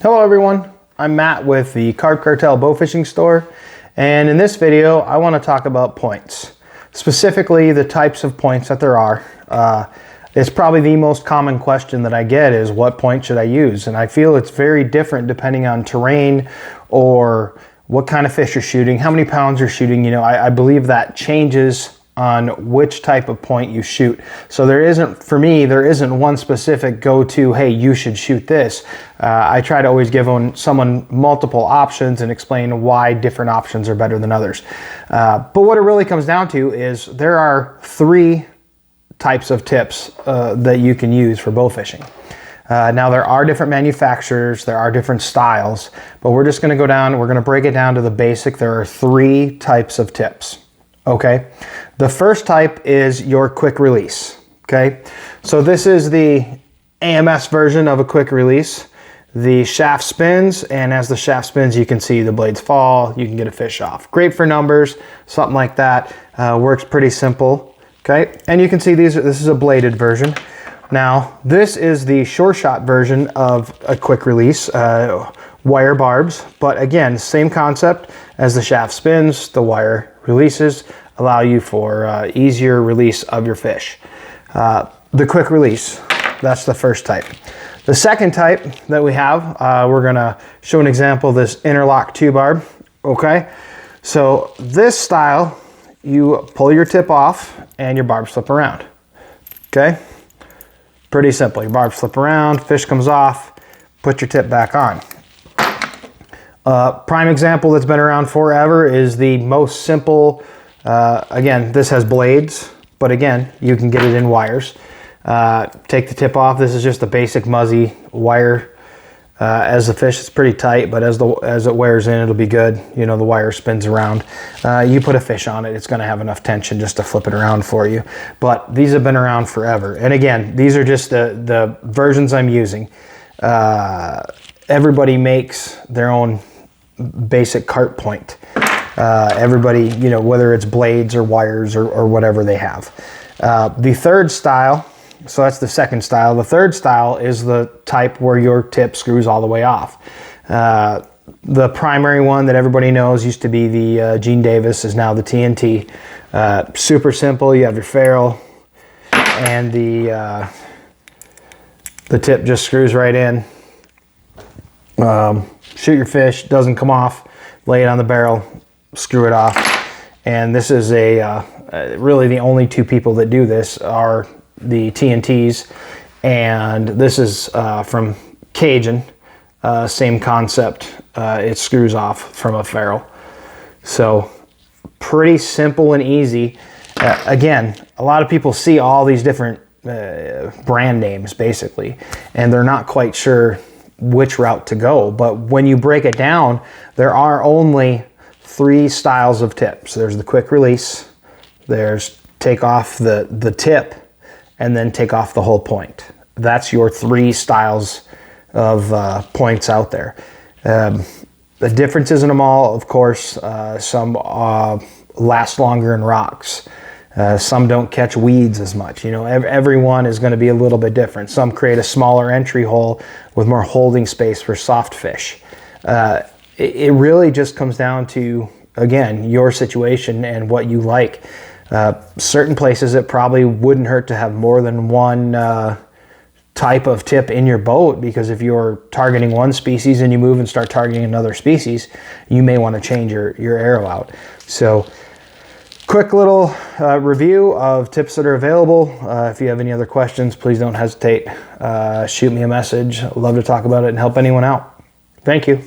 Hello everyone, I'm Matt with the Carp Cartel Bow Fishing Store, and in this video I want to talk about points, specifically the types of points that there are. It's probably the most common question that I get is what point should I use, and I feel it's very different depending on terrain or what kind of fish you're shooting, how many pounds you're shooting. You know, I believe that changes on which type of point you shoot. So there isn't, for me, there isn't one specific go-to, hey, you should shoot this. I try to always give someone multiple options and explain why different options are better than others. But what it really comes down to is there are three types of tips that you can use for bow fishing. Now there are different manufacturers, there are different styles, but we're just gonna go down, we're gonna break it down to the basic. There are three types of tips. Okay, the first type is your quick release. Okay, so this is the AMS version of a quick release. The shaft spins, and as the shaft spins, you can see the blades fall, you can get a fish off. Great for numbers, something like that. Works pretty simple. Okay, and you can see this is a bladed version. Now, this is the Sure Shot version of a quick release, wire barbs, but again, same concept. As the shaft spins, the wire releases, allow you for easier release of your fish. The quick release, that's the first type. The second type that we have, we're gonna show an example of this interlock 2-barb, okay? So this style, you pull your tip off and your barbs slip around, okay? Pretty simple, your barbs slip around, fish comes off, put your tip back on. Prime example that's been around forever is the most simple, again, this has blades, but again, you can get it in wires. Take the tip off. This is just a basic Muzzy wire. As the fish is pretty tight, but as it wears in, it'll be good. You know, the wire spins around. You put a fish on it, it's gonna have enough tension just to flip it around for you. But these have been around forever. And again, these are just the versions I'm using. Everybody makes their own basic carp point. Everybody, you know, whether it's blades or wires or whatever they have. The third style, so that's the second style. The third style is the type where your tip screws all the way off. The primary one that everybody knows used to be the Gene Davis, is now the TNT. Super simple. You have your ferrule and the tip just screws right in. Shoot your fish, doesn't come off, lay it on the barrel, screw it off. And this is really the only two people that do this are the TNTs, and this is from Cajun, same concept. It screws off from a ferrule. So pretty simple and easy. Again, a lot of people see all these different brand names basically, and they're not quite sure which route to go. But when you break it down, there are only three styles of tips. There's the quick release, there's take off the tip, and then take off the whole point. That's your three styles of points out there. The differences in them all, of course, some last longer in rocks. Some don't catch weeds as much. You know, every one is going to be a little bit different. Some create a smaller entry hole with more holding space for soft fish. It really just comes down to, again, your situation and what you like. Certain places it probably wouldn't hurt to have more than one type of tip in your boat, because if you're targeting one species and you move and start targeting another species, you may want to change your arrow out. So quick little review of tips that are available. If you have any other questions, please don't hesitate. Shoot me a message. I'd love to talk about it and help anyone out. Thank you.